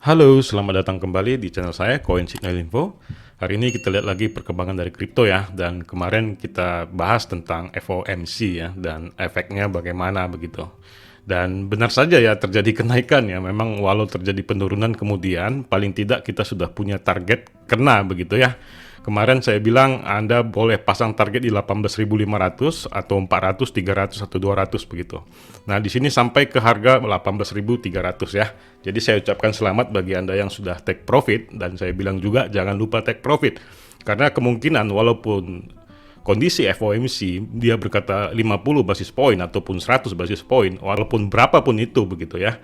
Halo, selamat datang kembali di channel saya, Coin Signal Info. Hari ini kita lihat lagi perkembangan dari kripto ya, dan kemarin kita bahas tentang FOMC ya, dan efeknya bagaimana begitu. Dan benar saja ya terjadi kenaikan ya, memang walau terjadi penurunan kemudian, paling tidak kita sudah punya target kena begitu ya. Kemarin saya bilang Anda boleh pasang target di 18.500 atau 400, 300 atau 200 begitu. Nah, di sini sampai ke harga 18.300 ya. Jadi saya ucapkan selamat bagi Anda yang sudah take profit, dan saya bilang juga jangan lupa take profit. Karena kemungkinan walaupun kondisi FOMC dia berkata 50 basis point ataupun 100 basis point, walaupun berapapun itu begitu ya,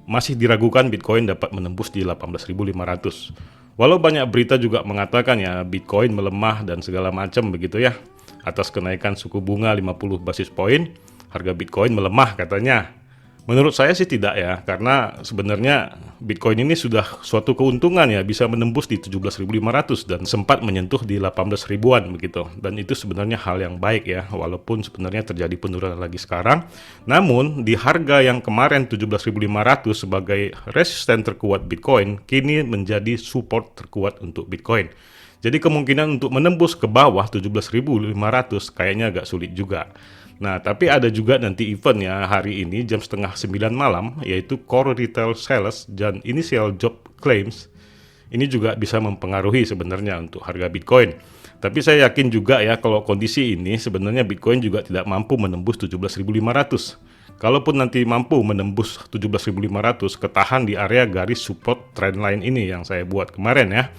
masih diragukan Bitcoin dapat menembus di 18.500. Walau banyak berita juga mengatakan ya Bitcoin melemah dan segala macam begitu ya. Atas kenaikan suku bunga 50 basis point, harga Bitcoin melemah katanya. Menurut saya sih tidak ya, karena sebenarnya Bitcoin ini sudah suatu keuntungan ya, bisa menembus di 17.500 dan sempat menyentuh di 18 ribuan begitu. Dan itu sebenarnya hal yang baik ya, walaupun sebenarnya terjadi penurunan lagi sekarang. Namun di harga yang kemarin 17.500 sebagai resisten terkuat Bitcoin, kini menjadi support terkuat untuk Bitcoin. Jadi kemungkinan untuk menembus ke bawah 17.500 kayaknya agak sulit juga. Nah, tapi ada juga nanti event ya hari ini jam setengah 9 malam, yaitu Core Retail Sales dan Initial Job Claims. Ini juga bisa mempengaruhi sebenarnya untuk harga Bitcoin. Tapi saya yakin juga ya kalau kondisi ini sebenarnya Bitcoin juga tidak mampu menembus 17.500. Kalaupun nanti mampu menembus 17.500, ketahan di area garis support trendline ini yang saya buat kemarin ya.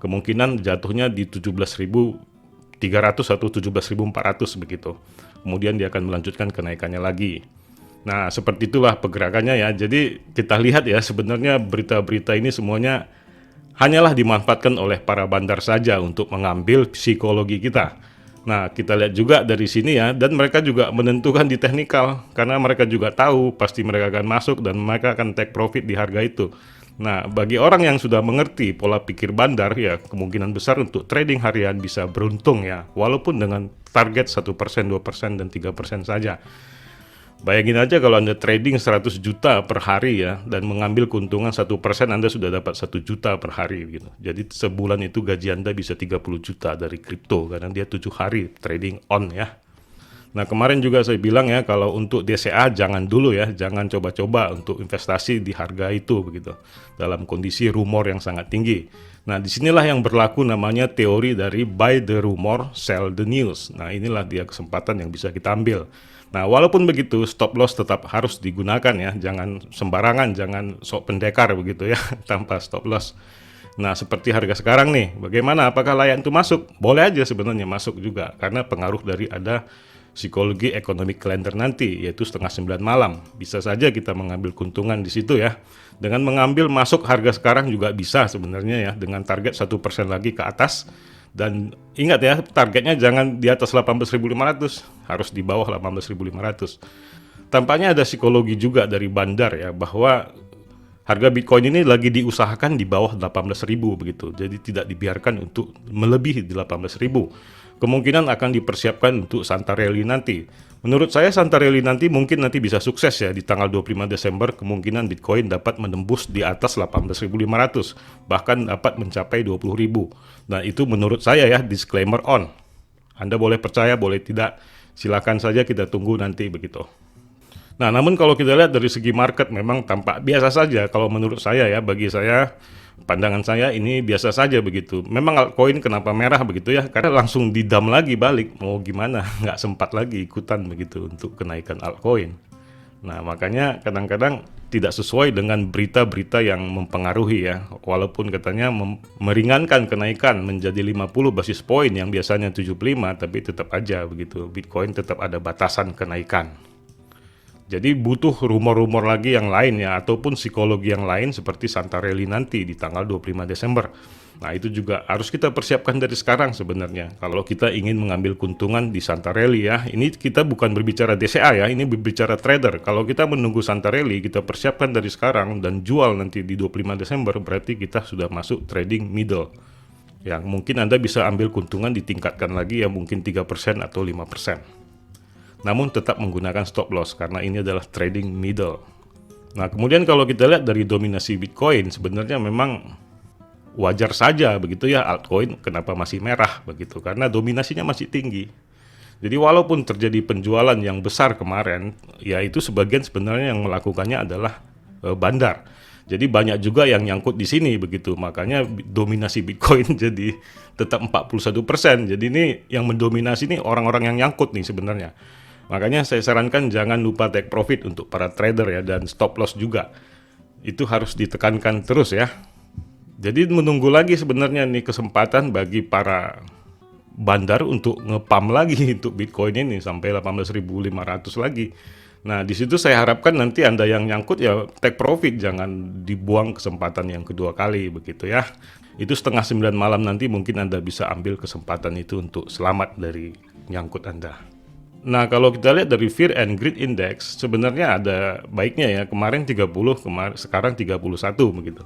Kemungkinan jatuhnya di 17.300 atau 17.400 begitu. Kemudian dia akan melanjutkan kenaikannya lagi. Nah, seperti itulah pergerakannya ya. Jadi kita lihat ya, sebenarnya berita-berita ini semuanya hanyalah dimanfaatkan oleh para bandar saja untuk mengambil psikologi kita. Nah, kita lihat juga dari sini ya, dan mereka juga menentukan di teknikal, karena mereka juga tahu pasti mereka akan masuk dan mereka akan take profit di harga itu. Nah, bagi orang yang sudah mengerti pola pikir bandar ya, kemungkinan besar untuk trading harian bisa beruntung ya, walaupun dengan target 1%, 2%, dan 3% saja. Bayangin aja kalau Anda trading 100 juta per hari ya, dan mengambil keuntungan 1%, Anda sudah dapat 1 juta per hari gitu. Jadi sebulan itu gaji Anda bisa 30 juta dari kripto, karena dia 7 hari trading on ya. Nah, kemarin juga saya bilang ya, kalau untuk DCA jangan dulu ya, jangan coba-coba untuk investasi di harga itu begitu, dalam kondisi rumor yang sangat tinggi. Nah, disinilah yang berlaku namanya teori dari buy the rumor, sell the news. Nah, inilah dia kesempatan yang bisa kita ambil. Nah, walaupun begitu, stop loss tetap harus digunakan ya, jangan sembarangan, jangan sok pendekar begitu ya, tanpa stop loss. Nah, seperti harga sekarang nih, bagaimana? Apakah layak untuk masuk? Boleh aja sebenarnya masuk juga, karena pengaruh dari ada psikologi economic calendar nanti, yaitu setengah 9 malam. Bisa saja kita mengambil keuntungan di situ ya. Dengan mengambil masuk harga sekarang juga bisa sebenarnya ya, dengan target 1% lagi ke atas. Dan ingat ya, targetnya jangan di atas 18.500, harus di bawah 18.500. Tampaknya ada psikologi juga dari bandar ya, bahwa harga Bitcoin ini lagi diusahakan di bawah 18.000 begitu. Jadi tidak dibiarkan untuk melebihi di 18.000. Kemungkinan akan dipersiapkan untuk Santarelli nanti. Menurut saya Santarelli nanti mungkin nanti bisa sukses ya, di tanggal 25 Desember kemungkinan Bitcoin dapat menembus di atas 18.500, bahkan dapat mencapai 20.000. Nah, itu menurut saya ya, disclaimer on. Anda boleh percaya, boleh tidak. Silakan saja, kita tunggu nanti begitu. Nah, namun kalau kita lihat dari segi market memang tampak biasa saja kalau menurut saya ya, bagi saya, pandangan saya ini biasa saja begitu. Memang altcoin kenapa merah begitu ya, karena langsung didam lagi balik, mau gimana, nggak sempat lagi ikutan begitu untuk kenaikan altcoin. Nah, makanya kadang-kadang tidak sesuai dengan berita-berita yang mempengaruhi ya, walaupun katanya meringankan kenaikan menjadi 50 basis point yang biasanya 75, tapi tetap aja begitu, Bitcoin tetap ada batasan kenaikan. Jadi butuh rumor-rumor lagi yang lain ya, ataupun psikologi yang lain seperti Santarelli nanti di tanggal 25 Desember. Nah, itu juga harus kita persiapkan dari sekarang sebenarnya. Kalau kita ingin mengambil keuntungan di Santarelli ya, ini kita bukan berbicara DCA ya, ini berbicara trader. Kalau kita menunggu Santarelli, kita persiapkan dari sekarang dan jual nanti di 25 Desember, berarti kita sudah masuk trading middle. Yang mungkin Anda bisa ambil keuntungan ditingkatkan lagi ya, mungkin 3% atau 5%. Namun tetap menggunakan stop loss karena ini adalah trading middle. Nah, kemudian kalau kita lihat dari dominasi Bitcoin, sebenarnya memang wajar saja begitu ya, altcoin kenapa masih merah begitu, karena dominasinya masih tinggi. Jadi walaupun terjadi penjualan yang besar kemarin, ya itu sebagian sebenarnya yang melakukannya adalah bandar. Jadi banyak juga yang nyangkut di sini begitu, makanya dominasi Bitcoin jadi tetap 41%. Jadi ini yang mendominasi nih orang-orang yang nyangkut nih sebenarnya. Makanya saya sarankan jangan lupa take profit untuk para trader ya, dan stop loss juga. Itu harus ditekankan terus ya. Jadi menunggu lagi sebenarnya nih kesempatan bagi para bandar untuk ngepam lagi untuk Bitcoin ini sampai 18.500 lagi. Nah, di situ saya harapkan nanti Anda yang nyangkut ya take profit, jangan dibuang kesempatan yang kedua kali begitu ya. Itu setengah 9 malam nanti mungkin Anda bisa ambil kesempatan itu untuk selamat dari nyangkut Anda. Nah, kalau kita lihat dari Fear and Greed Index, sebenarnya ada baiknya ya. Kemarin 30, sekarang 31 begitu.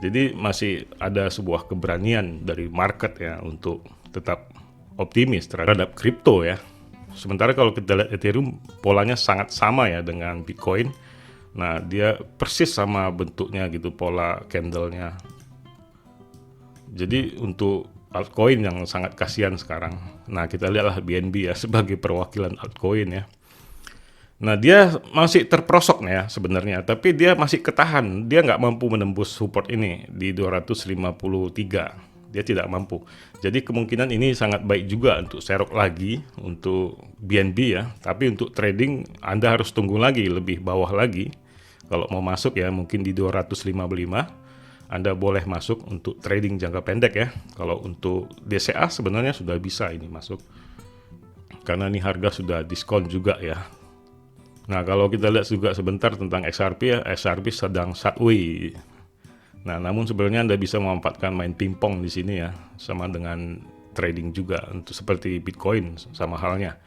Jadi masih ada sebuah keberanian dari market ya untuk tetap optimis terhadap kripto ya. Sementara kalau kita lihat Ethereum, polanya sangat sama ya dengan Bitcoin. Nah, dia persis sama bentuknya gitu, pola candle-nya. Jadi untuk altcoin yang sangat kasihan sekarang. Nah, kita lihatlah BNB ya sebagai perwakilan altcoin ya. Nah, dia masih terprosok ya sebenarnya, tapi dia masih ketahan. Dia nggak mampu menembus support ini di 253. Dia tidak mampu. Jadi kemungkinan ini sangat baik juga untuk serok lagi untuk BNB ya. Tapi untuk trading Anda harus tunggu lagi, lebih bawah lagi. Kalau mau masuk ya mungkin di 255. Anda boleh masuk untuk trading jangka pendek ya. Kalau untuk DCA sebenarnya sudah bisa ini masuk. Karena ini harga sudah diskon juga ya. Nah, kalau kita lihat juga sebentar tentang XRP ya, XRP sedang sideways. Nah, namun sebenarnya Anda bisa memanfaatkan main pingpong di sini ya, sama dengan trading juga untuk seperti Bitcoin sama halnya.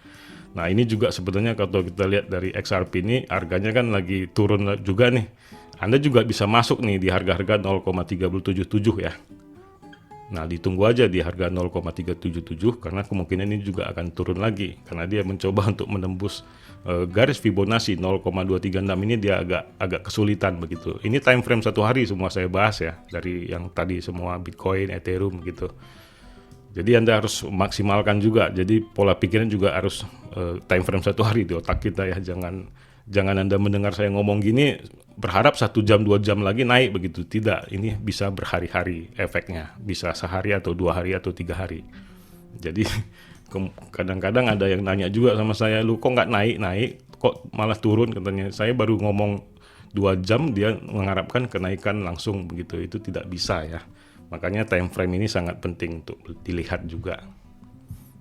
Nah, ini juga sebenarnya kalau kita lihat dari XRP ini harganya kan lagi turun juga nih. Anda juga bisa masuk nih di harga-harga 0,377 ya. Nah, ditunggu aja di harga 0,377 karena kemungkinan ini juga akan turun lagi karena dia mencoba untuk menembus garis Fibonacci 0,236 ini dia agak kesulitan begitu. Ini time frame 1 hari semua saya bahas ya, dari yang tadi semua Bitcoin, Ethereum gitu. Jadi Anda harus maksimalkan juga. Jadi pola pikiran juga harus time frame 1 hari di otak kita ya. Jangan Anda mendengar saya ngomong gini berharap 1 jam 2 jam lagi naik begitu. Tidak, ini bisa berhari-hari efeknya, bisa sehari atau 2 hari atau 3 hari. Jadi kadang-kadang ada yang nanya juga sama saya, lu kok nggak naik kok malah turun katanya. Saya baru ngomong 2 jam dia mengharapkan kenaikan langsung begitu, itu tidak bisa ya. Makanya time frame ini sangat penting untuk dilihat juga.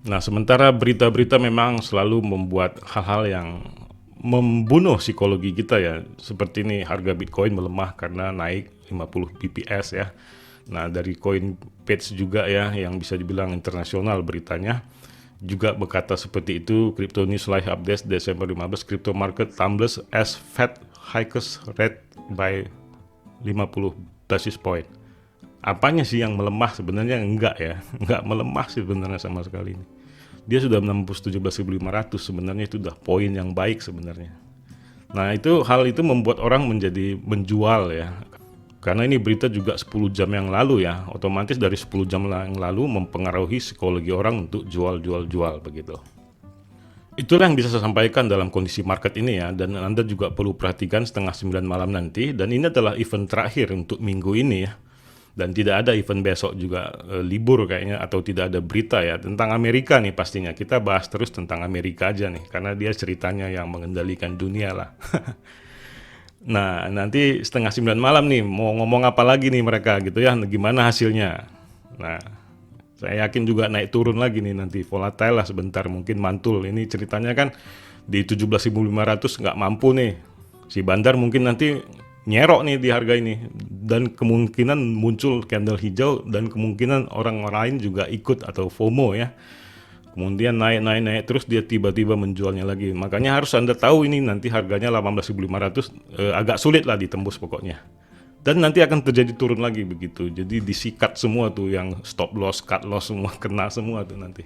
Nah, sementara berita-berita memang selalu membuat hal-hal yang membunuh psikologi kita ya. Seperti ini harga Bitcoin melemah karena naik 50 bps ya. Nah, dari Coinpage juga ya yang bisa dibilang internasional beritanya juga berkata seperti itu. Crypto News Live Update Desember 15, crypto market tumbles as Fed hikes rate by 50 basis point. Apanya sih yang melemah? Sebenarnya enggak ya, enggak melemah sih sebenarnya sama sekali ini. Dia sudah menembus 17.500, sebenarnya itu udah poin yang baik sebenarnya. Nah, hal itu membuat orang menjadi menjual ya. Karena ini berita juga 10 jam yang lalu ya, otomatis dari 10 jam yang lalu mempengaruhi psikologi orang untuk jual begitu. Itulah yang bisa saya sampaikan dalam kondisi market ini ya, dan Anda juga perlu perhatikan setengah 9 malam nanti, dan ini adalah event terakhir untuk minggu ini ya. Dan tidak ada event besok juga, libur kayaknya, atau tidak ada berita ya tentang Amerika nih pastinya. Kita bahas terus tentang Amerika aja nih, karena dia ceritanya yang mengendalikan dunia lah. Nah, nanti setengah 9 malam nih mau ngomong apa lagi nih mereka gitu ya, gimana hasilnya. Nah, saya yakin juga naik turun lagi nih nanti, volatile lah sebentar, mungkin mantul. Ini ceritanya kan di 17.500 nggak mampu nih. Si bandar mungkin nanti nyerok nih di harga ini, dan kemungkinan muncul candle hijau, dan kemungkinan orang lain juga ikut atau FOMO ya. Kemudian naik terus dia tiba-tiba menjualnya lagi. Makanya harus Anda tahu ini nanti harganya 18.500 agak sulit lah ditembus pokoknya. Dan nanti akan terjadi turun lagi begitu. Jadi disikat semua tuh yang stop loss, cut loss semua kena semua tuh nanti.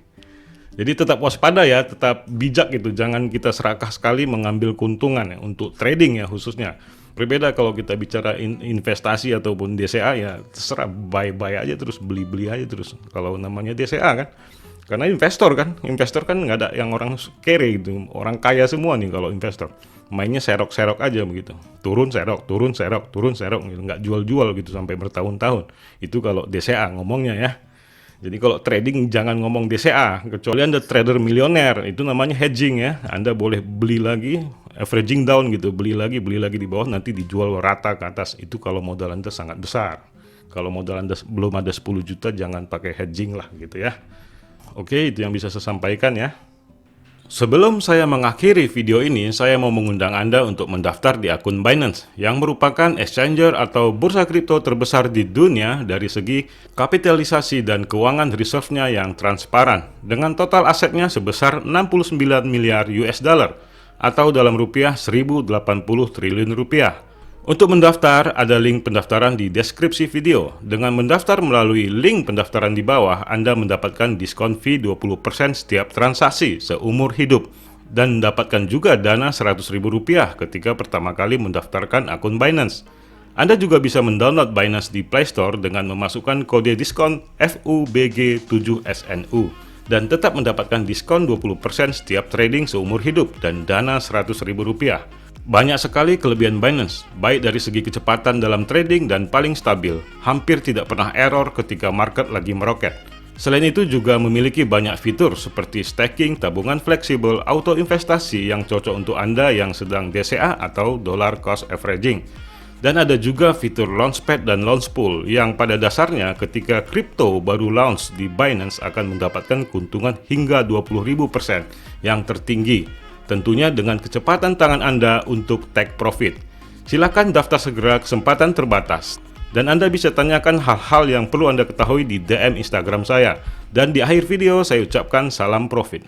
Jadi tetap waspada ya, tetap bijak gitu. Jangan kita serakah sekali mengambil keuntungan ya untuk trading ya khususnya. Berbeda kalau kita bicara investasi ataupun DCA, ya terserah, buy aja terus, beli aja terus. Kalau namanya DCA kan, karena investor kan nggak ada yang orang kere gitu, orang kaya semua nih kalau investor. Mainnya serok-serok aja begitu, turun serok gitu, nggak jual-jual gitu sampai bertahun-tahun. Itu kalau DCA ngomongnya ya. Jadi kalau trading jangan ngomong DCA, kecuali Anda trader milioner, itu namanya hedging ya. Anda boleh beli lagi, averaging down gitu, beli lagi di bawah, nanti dijual rata ke atas. Itu kalau modal Anda sangat besar. Kalau modal Anda belum ada 10 juta, jangan pakai hedging lah gitu ya. Oke, itu yang bisa saya sampaikan ya. Sebelum saya mengakhiri video ini, saya mau mengundang Anda untuk mendaftar di akun Binance, yang merupakan exchanger atau bursa kripto terbesar di dunia dari segi kapitalisasi dan keuangan reserve-nya yang transparan, dengan total asetnya sebesar 69 miliar US dollar, atau dalam rupiah 1080 triliun rupiah. Untuk mendaftar, ada link pendaftaran di deskripsi video. Dengan mendaftar melalui link pendaftaran di bawah, Anda mendapatkan diskon fee 20% setiap transaksi seumur hidup. Dan mendapatkan juga dana Rp100.000 ketika pertama kali mendaftarkan akun Binance. Anda juga bisa mendownload Binance di Play Store dengan memasukkan kode diskon FUBG7SNU. Dan tetap mendapatkan diskon 20% setiap trading seumur hidup dan dana Rp100.000. Banyak sekali kelebihan Binance, baik dari segi kecepatan dalam trading dan paling stabil, hampir tidak pernah error ketika market lagi meroket. Selain itu juga memiliki banyak fitur seperti staking, tabungan fleksibel, auto investasi yang cocok untuk Anda yang sedang DCA atau dollar cost averaging. Dan ada juga fitur Launchpad dan Launchpool yang pada dasarnya ketika kripto baru launch di Binance akan mendapatkan keuntungan hingga 20.000% yang tertinggi. Tentunya dengan kecepatan tangan Anda untuk take profit. Silakan daftar segera, kesempatan terbatas. Dan Anda bisa tanyakan hal-hal yang perlu Anda ketahui di DM Instagram saya. Dan di akhir video saya ucapkan salam profit.